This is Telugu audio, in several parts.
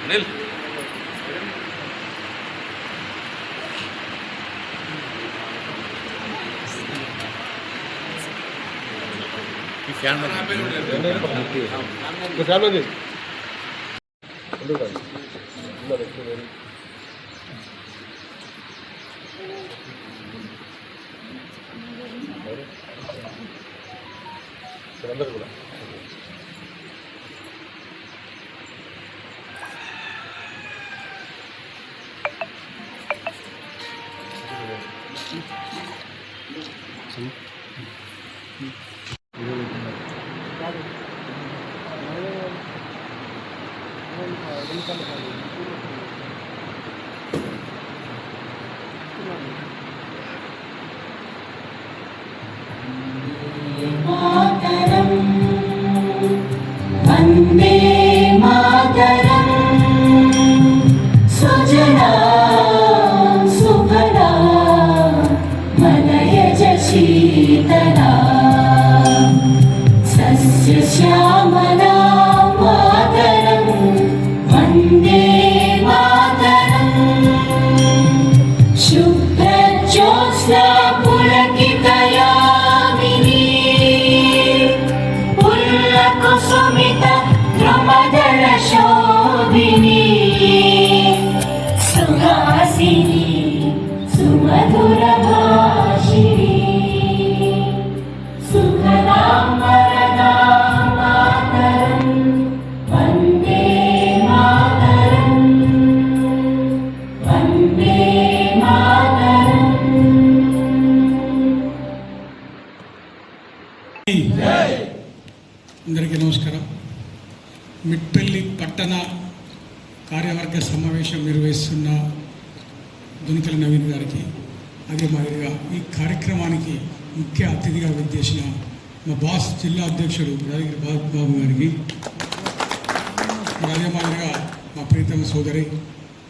అనిల్ అందరూ కూడా వందే మాతరం సుజనా సుఫలా మలయజ శీతలా సస్యశ్యామలా మాతరం వందే మాతరం శుభ్రజ్యోత్స్నా పులకితయామినీ పుల్లకుసుమిత ప్రమదల శోభినీ సుహాసిని సుమధుర భాషిణీ సుఖదాం వరదాం మాతరం వందే మాతరం వందే మాతరం. అందరికీ నమస్కారం. మిట్పల్లి పట్టణ కార్యవర్గ సమావేశం నిర్వహిస్తున్న దునికల నవీన్ గారికి, అదే మాదిరిగా ఈ కార్యక్రమానికి ముఖ్య అతిథిగా విచ్చేసిన మా బాస్ జిల్లా అధ్యక్షుడు యాదగిరి బాబు గారికి, అదే మాదిరిగా మా ప్రీతమ సోదరి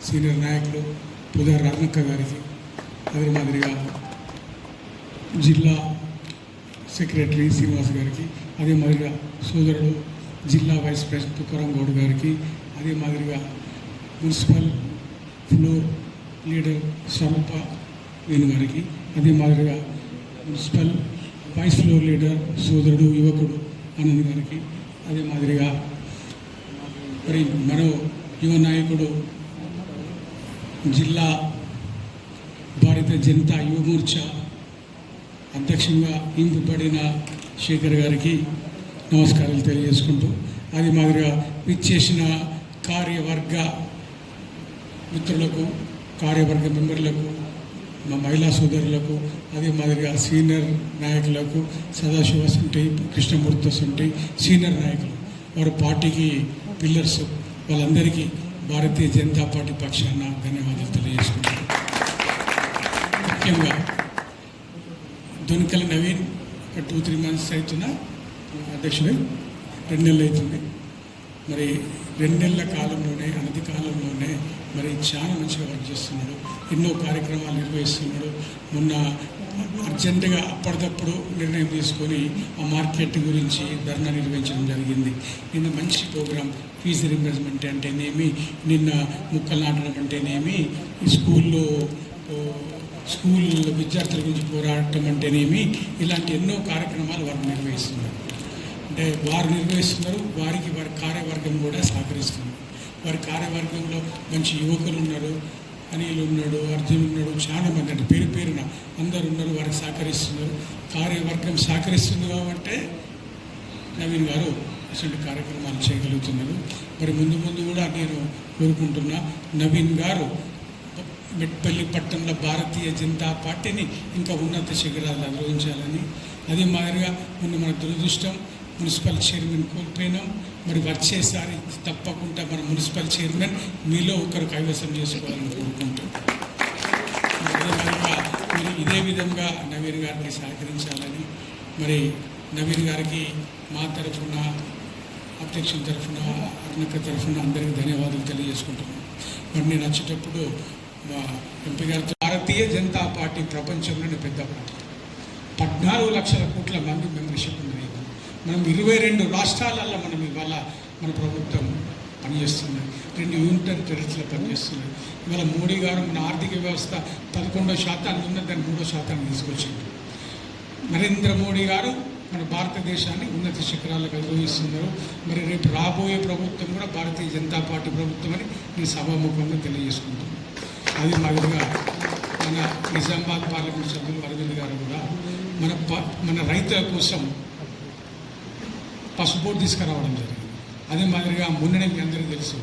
సీనియర్ నాయకులు పుదార్ రత్నక్క గారికి, అదే మాదిరిగా జిల్లా సెక్రటరీ శ్రీనివాస్ గారికి, అదే మాదిరిగా సోదరుడు జిల్లా వైస్ ప్రెసిడెంట్ తుకారాం గౌడ్ గారికి, అదే మాదిరిగా మున్సిపల్ ఫ్లోర్ లీడర్ స్వరూప వేణు గారికి, అదే మాదిరిగా మున్సిపల్ వైస్ ఫ్లోర్ లీడర్ సోదరుడు యువకుడు ఆనంద్ గారికి, అదే మాదిరిగా మరి మరో యువ నాయకుడు జిల్లా భారతీయ జనతా యువ మోర్చా అధ్యక్షంగా ఇంపబడిన శేఖర్ గారికి నమస్కారాలు తెలియజేసుకుంటూ, అది మాదిరిగా విచ్చేసిన కార్యవర్గ మిత్రులకు, కార్యవర్గ మెంబర్లకు, మా మహిళా సోదరులకు, అదే మాదిరిగా సీనియర్ నాయకులకు, సదాశివ సంటి, కృష్ణమూర్తి సంటి సీనియర్ నాయకులు, వారు పార్టీకి పిల్లర్స్, వాళ్ళందరికీ భారతీయ జనతా పార్టీ పక్షాన ధన్యవాదాలు తెలియజేసుకుంటారు. ముఖ్యంగా దునికల నవీన్ ఒక 2-3 months అవుతున్నా అధ్యక్షుడు, 2 నెలలు అవుతుంది. మరి 2 నెలల కాలంలోనే, అనతి కాలంలోనే మరి చాలా మంచిగా వర్క్ చేస్తున్నాడు, ఎన్నో కార్యక్రమాలు నిర్వహిస్తున్నాడు. మొన్న అర్జెంటుగా అప్పటికప్పుడు నిర్ణయం తీసుకొని ఆ మార్కెట్ గురించి ధర్నా నిర్వహించడం జరిగింది. నిన్న మంచి ప్రోగ్రాం, ఫీజు రీయింబర్స్మెంట్ అంటేనేమి, నిన్న ముక్కలు నాటడం అంటేనేమి, ఈ స్కూల్ విద్యార్థుల గురించి పోరాటం అంటేనేమి, ఇలాంటి ఎన్నో కార్యక్రమాలు వారు నిర్వహిస్తున్నారు. అంటే వారు నిర్వహిస్తున్నారు, వారికి వారి కార్యవర్గం కూడా సహకరిస్తుంది. వారి కార్యవర్గంలో మంచి యువకులు ఉన్నారు, అనిల్ ఉన్నాడు, అర్జున్ ఉన్నాడు, చాలామంది అంటే పేరు పేరున అందరు ఉన్నారు, వారికి సహకరిస్తున్నారు. కార్యవర్గం సహకరిస్తుంది కాబట్టి నవీన్ గారు అటువంటి కార్యక్రమాలు చేయగలుగుతున్నారు. మరి ముందు ముందు కూడా నేను కోరుకుంటున్నా, నవీన్ గారు మిట్పల్లి పట్టణంలో భారతీయ జనతా పార్టీని ఇంకా ఉన్నత శిఖరాలు అధిరోహించాలని. అదే మాదిరిగా మన దురదృష్టం, మున్సిపల్ చైర్మన్ కోల్పోయినాం. మరి వచ్చేసారి తప్పకుండా మన మున్సిపల్ చైర్మన్ మీలో ఒకరు కైవసం చేసుకోవాలని కోరుకుంటూ, మీరు ఇదే విధంగా నవీన్ గారిని సహకరించాలని, మరి నవీన్ గారికి మా తరఫున, అధ్యక్షుల తరఫున, అరుణక్క తరఫున అందరికీ ధన్యవాదాలు తెలియజేసుకుంటున్నాను. మరి నేను వచ్చేటప్పుడు మా ఎంపీ గారితో, భారతీయ జనతా పార్టీ ప్రపంచంలోనే పెద్ద పార్టీ, 14 లక్షల కోట్ల మంది మెంబర్షిప్ ఉంది. మనం 22 రాష్ట్రాలలో మనం ఇవాళ మన ప్రభుత్వం పనిచేస్తున్నది. 2 యూనియన్ టెరిటరీలో పనిచేస్తున్నది. ఇవాళ మోడీ గారు మన ఆర్థిక వ్యవస్థ 11% ఉన్న దాన్ని 3% తీసుకొచ్చింది. నరేంద్ర మోడీ గారు మన భారతదేశాన్ని ఉన్నత శిఖరాలకు అధిరోహిస్తున్నారు. మరి రేపు రాబోయే ప్రభుత్వం కూడా భారతీయ జనతా పార్టీ ప్రభుత్వం అని నేను సభాముఖంగా తెలియజేసుకుంటున్నాను. అది మాదిరిగా మన నిజామాబాద్ పార్లమెంట్ సభ్యులు అరవింద్ గారు కూడా మన రైతుల కోసం పసుపోటు తీసుకురావడం జరిగింది. అదే మాదిరిగా మొన్ననే మీ అందరికీ తెలుసు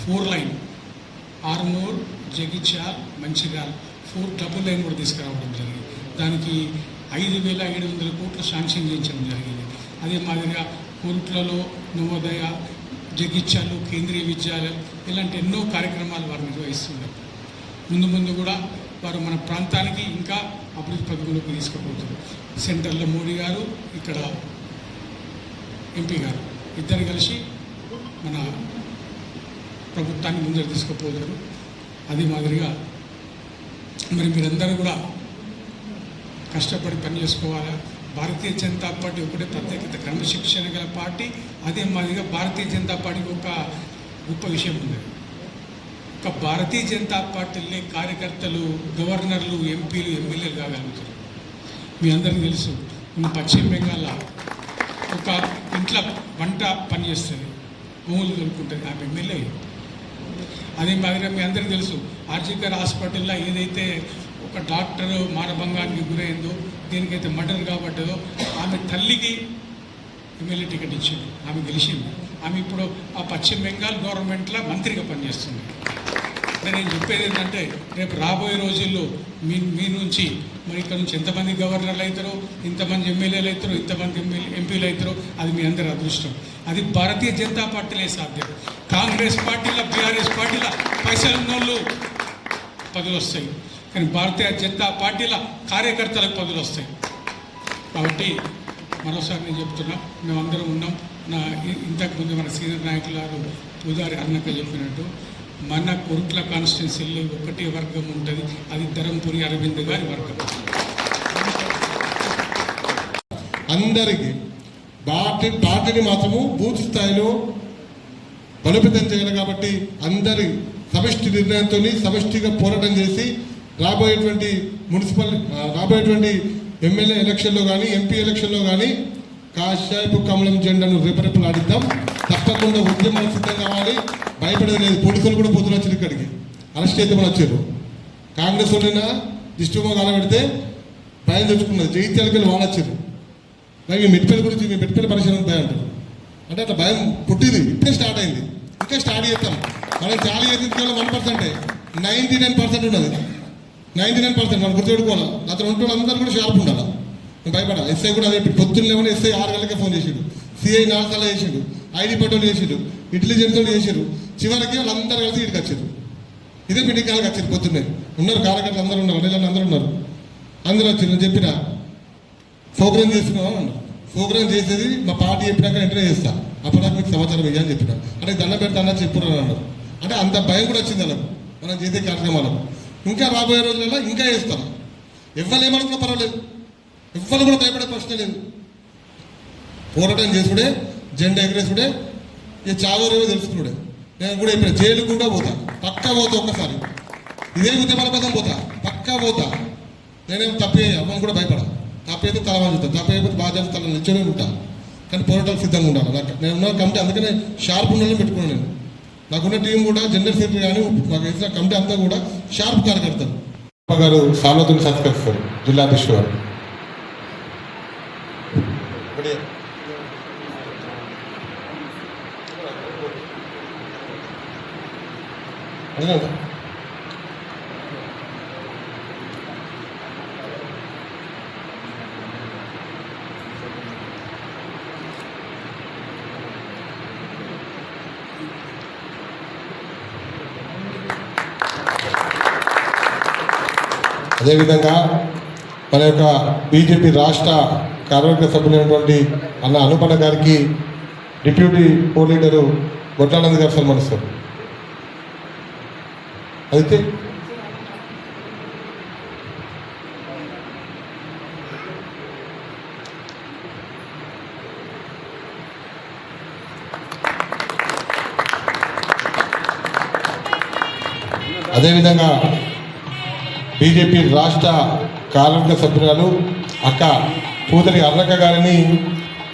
4 line Armoor, Jagtial, Mancherial 4 double line కూడా తీసుకురావడం జరిగింది. దానికి 5,700 కోట్లు శాంక్షన్ చేయించడం జరిగింది. అదే మాదిరిగా కోరుట్లలో నవోదయ, జగిత్యాలు కేంద్రీయ విద్యాలయం ఇలాంటి ఎన్నో కార్యక్రమాలు వారు నిర్వహిస్తున్నారు. ముందు కూడా వారు మన ప్రాంతానికి ఇంకా అభివృద్ధి పథకంలోకి తీసుకుపోతారు. సెంటర్లో మోడీ గారు, ఇక్కడ ఎంపీ గారు ఇద్దరు కలిసి మన ప్రభుత్వాన్ని ముందరు తీసుకుపోతారు. అది మాదిరిగా మరి మీరందరూ కూడా కష్టపడి పని చేసుకోవాలా. భారతీయ జనతా పార్టీ ఒకటే ప్రత్యేకత, క్రమశిక్షణ గల పార్టీ. అదే మాదిరిగా భారతీయ జనతా పార్టీకి ఒక గొప్ప విషయం ఉంది. ఒక భారతీయ జనతా పార్టీలే కార్యకర్తలు, గవర్నర్లు, ఎంపీలు, ఎమ్మెల్యేలు కాగలుగుతారు. మీ అందరికీ తెలుసు, మన పశ్చిమ బెంగాల్లో ఒక ఇంట్లో వంట పని చేస్తుంది, భూములు దొరుకుంటుంది, ఆమె ఎమ్మెల్యే. అదే మాదిరిగా మీ అందరికీ తెలుసు, ఆర్జికర్ హాస్పిటల్లో ఏదైతే ఒక డాక్టర్ మానభంగానికి గురైందో, దేనికైతే మర్డర్ కాబట్టదో, ఆమె తల్లికి ఎమ్మెల్యే టికెట్ ఇచ్చింది, ఆమె గెలిచింది. ఆమె ఇప్పుడు ఆ పశ్చిమ బెంగాల్ గవర్నమెంట్లో మంత్రిగా పనిచేస్తుంది. నేను చెప్పేది ఏంటంటే, రేపు రాబోయే రోజుల్లో మీ నుంచి మరి ఇక్కడ నుంచి ఎంతమంది గవర్నర్లు అవుతారో, ఇంతమంది ఎమ్మెల్యేలు అవుతారో, ఇంతమంది ఎంపీలు అవుతారో, అది మీ అందరి అదృష్టం. అది భారతీయ జనతా పార్టీలే సాధ్యం. కాంగ్రెస్ పార్టీలో, బీఆర్ఎస్ పార్టీలో పైసలు ఉన్నోళ్ళు పదవులు వస్తాయి, కానీ భారతీయ జనతా పార్టీల కార్యకర్తలకు పదవులు వస్తాయి. కాబట్టి మరోసారి నేను చెప్తున్నా, మేమందరం ఉన్నాం. ఇంతకుముందు మన సీనియర్ నాయకులు పూజారి అన్నక చెప్పినట్టు, మన కొరుట్ల కాన్స్టిట్యున్సీలో ఒకటే వర్గం ఉంటుంది, అది ధరంపురి అరవింద్ గారి వర్గం. అందరికీ పార్టీని మాత్రము బూత్ స్థాయిలో బలోపేతం చేయాలి. కాబట్టి అందరి సమిష్టి నిర్ణయంతో సమిష్టిగా పోరాటం చేసి రాబోయేటువంటి ఎమ్మెల్యే ఎలక్షన్లో కానీ, ఎంపీ ఎలక్షన్లో కానీ కాషాయపు కమలం జెండాను రేపరేపలాడిద్దాం. తప్పకుండా ఉద్యమాలు సిద్ధం కావాలి. భయపడేది లేదు. పోలీసులు కూడా పొద్దున వచ్చారు, ఇక్కడికి అరెస్ట్ అయితే మనం వచ్చారు. కాంగ్రెస్ వాళ్ళైనా డిస్ట్రిక్ట్ కాలబెడితే భయం తెచ్చుకున్నది. జగిత్యాలకి వెళ్ళి వాళ్ళు వచ్చారు. మరి మీ మెట్టిపల్లి గురించి, మీ మెట్టిపల్లి పరిశీలన భయం అంటారు. అంటే అట్లా భయం పుట్టింది, ఇప్పుడే స్టార్ట్ అయింది. ఇంకా స్టార్ట్ చేస్తాం. మనం చాలా చేసింది కేవలం 1%. 99% ఉన్నది. 99% మనం గుర్తుపెట్టుకోవాలి. అతను ఉంటే అందరూ కూడా షార్ప్ ఉండాలి. భయపడ. ఎస్ఐ కూడా అదే పొద్దున్న లేవని ఎస్ఐ 6 గంటలకే ఫోన్ చేసిండు, సిఐ 4 సార్లు చేసిండు, ఐడి పటోలు చేసిండు, ఇంటెలిజెన్స్ వాళ్ళు చేసారు. చివరికి వాళ్ళందరూ కలిసి ఇక్కడికి వచ్చారు. ఇదే మీటింగ్ కాళ్ళకి వచ్చారు. పొద్దున్నే ఉన్నారు కార్యకర్తలు, అందరూ ఉన్నారు, నెలలు అందరూ ఉన్నారు. అందరూ వచ్చారు. నేను చెప్పిన ప్రోగ్రామ్ చేస్తున్నాం అన్నారు. ప్రోగ్రామ్ చేసేది మా పార్టీ చెప్పినాక వెంటనే చేస్తా, అప్పటిదాకా మీకు సమాచారం ఇవ్వని చెప్పిన. అంటే దండం పెడతా అన్న చెప్పున్నారు అన్నారు. అంటే అంత భయం కూడా వచ్చింది వాళ్ళకు మనం చేసే కార్యక్రమాలకు. ఇంకా రాబోయే రోజులలో ఇంకా చేస్తాం. ఎవరు ఏమనుకున్నా పర్వాలేదు, ఎవ్వరు కూడా భయపడే ప్రశ్న లేదు. పోరాటం చేసుకుడే, జెండా ఎగరేసుకుడే, ఇక చావరేవో తెలుసుకున్నాడే. నేను కూడా ఇప్పుడు జైలు కూడా పోతా, పక్కా పోతా. ఒక్కసారి ఇదే ఉద్యమాల కోసం పోతా, పక్కా పోతా. నేనేం తప్పే అమ్మని కూడా భయపడా. తప్పైతే తలవాళ్ళు చూస్తాను, తప్పైపోతే బాధ్యత తల నిల్చొనే ఉంటా. కానీ పోరాటాలు సిద్ధంగా ఉండాలి. నాకు నేను కమిటీ అందుకనే షార్ప్ ఉండాలని పెట్టుకున్నాను. నేను నాకున్న టీం కూడా జనరల్ సెక్రటరీ కానీ మాకు వేసిన కమిటీ అంతా కూడా షార్ప్ కార్యకర్తలు. గారు సార్వత్రిక సత్కరిస్తారు జిల్లా అధ్యక్షుడు గారు. అదేవిధంగా మన యొక్క బీజేపీ రాష్ట్ర కార్యవర్గ సభ్యులైనటువంటి అన్న అనుపన్న గారికి డిప్యూటీ కో లీడరు గొడ్లానంద్ గారు సన్మానిస్తారు. అయితే అదేవిధంగా బీజేపీ రాష్ట్ర కార్మిక సభ్యురాలు అక్క పూతలి అర్రక్క గారిని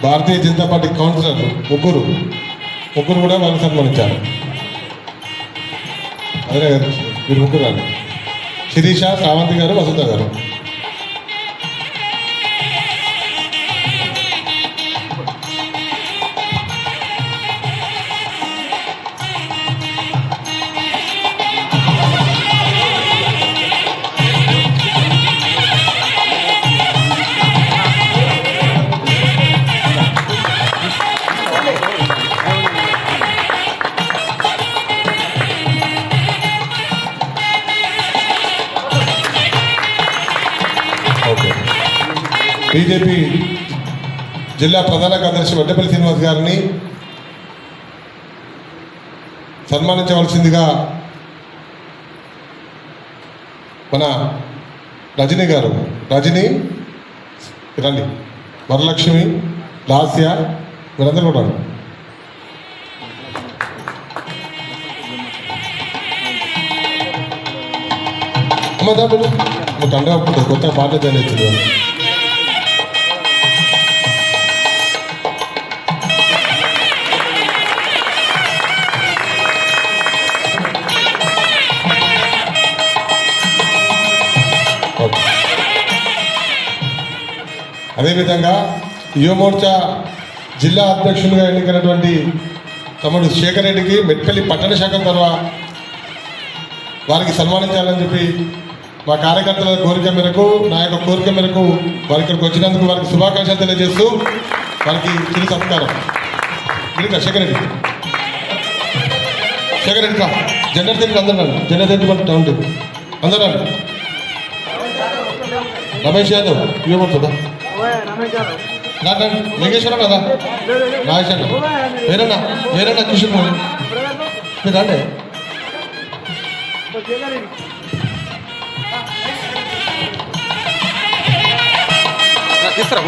భారతీయ జనతా పార్టీ కౌన్సిలర్లు ముగ్గురు కూడా వాళ్ళు సన్మానించారు. అదే మీరు ముగ్గురు రాదు, శిరీష, శ్రావంతి గారు, వసుధ గారు. బీజేపీ జిల్లా ప్రధాన కార్యదర్శి వడ్డపల్లి శ్రీనివాస్ గారిని సన్మానించవలసిందిగా మన రజనీ గారు, రజనీ రండి, వరలక్ష్మి, లాస్య, మీరందరూ కూడా రండి. అమ్మ దాంట్లో మీకు అండగా ఉంటుంది, కొత్తగా పాట తెలియదు. అదేవిధంగా యువమోర్చా జిల్లా అధ్యక్షులుగా ఎన్నికైనటువంటి తమ్ముడు శేఖర్ రెడ్డికి మెట్పల్లి పట్టణ శాఖ తర్వాత వారికి సన్మానించాలని చెప్పి మా కార్యకర్తల కోరిక మేరకు, నా యొక్క కోరిక మేరకు వారి ఇక్కడికి వచ్చినందుకు వారికి శుభాకాంక్షలు తెలియజేస్తూ వారికి చిరు సత్కారం. శేఖర్ రెడ్డి జెండర్ దగ్గర అందరూ జెండర్ దగ్గర టౌన్ అందరూ రమేష్ యాదవ్ యువమోర్చా లింగేశ్వరం కదా, నాగేశ్వర వేరేనా కిషన్ మీరు అంటే తీసుకురా